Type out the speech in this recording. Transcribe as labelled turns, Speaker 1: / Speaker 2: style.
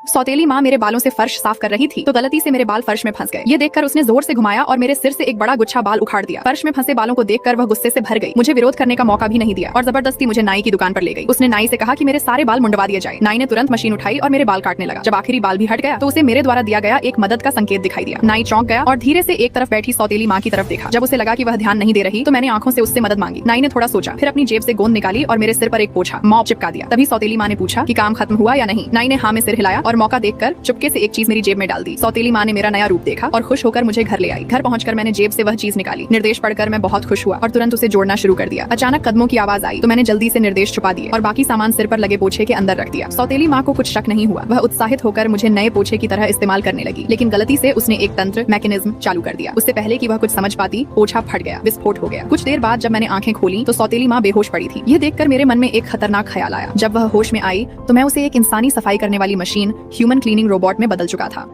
Speaker 1: सौतेली माँ मेरे बालों से फर्श साफ कर रही थी तो गलती से मेरे बाल फर्श में फंस गए। ये देखकर उसने जोर से घुमाया और मेरे सिर से एक बड़ा गुच्छा बाल उखाड़ दिया। फर्श में फंसे बालों को देखकर वह गुस्से से भर गई। मुझे विरोध करने का मौका भी नहीं दिया और जबरदस्ती मुझे नाई की दुकान पर ले गई। उसने नाई से कहा कि मेरे सारे बाल मुंडवा दिए जाए। नाई ने तुरंत मशीन उठाई और मेरे बाल काटने लगा। जब आखिरी बाल भी हट गया तो उसे मेरे द्वारा दिया गया एक मदद का संकेत दिखाई दिया। नाई चौंक गया और धीरे से एक तरफ बैठी सौतेली माँ की तरफ देखा। जब उसे लगा कि वह ध्यान नहीं दे रही तो मैंने आंखों से उससे मदद मांगी। नाई ने थोड़ा सोचा, फिर अपनी जेब से गोंद निकाली और मेरे सिर पर एक पोछा मॉप चिपका दिया। तभी सौतेली माँ ने पूछा कि काम खत्म हुआ या नहीं। नाई ने हाँ में सिर हिलाया और मौका देखकर चुपके से एक चीज मेरी जेब में डाल दी। सौतेली माँ ने मेरा नया रूप देखा और खुश होकर मुझे घर ले आई। घर पहुंचकर मैंने जेब से वह चीज निकाली। निर्देश पढ़कर मैं बहुत खुश हुआ और तुरंत उसे जोड़ना शुरू कर दिया। अचानक कदमों की आवाज आई तो मैंने जल्दी से निर्देश छुपा दिए और बाकी सामान सिर पर लगे पोछे के अंदर रख दिया। सौतेली माँ को कुछ शक नहीं हुआ। वह उत्साहित होकर मुझे नए पोछे की तरह इस्तेमाल करने लगी, लेकिन गलती से उसने एक तंत्र मैकेनिज्म चालू कर दिया। उससे पहले कि वह कुछ समझ पाती पोछा फट गया, विस्फोट हो गया। कुछ देर बाद जब मैंने आंखें खोली तो सौतेली माँ बेहोश पड़ी थी। यह देखकर मेरे मन में एक खतरनाक ख्याल आया। जब वह होश में आई तो मैं उसे एक इंसानी सफाई करने वाली मशीन ह्यूमन क्लीनिंग रोबोट में बदल चुका था।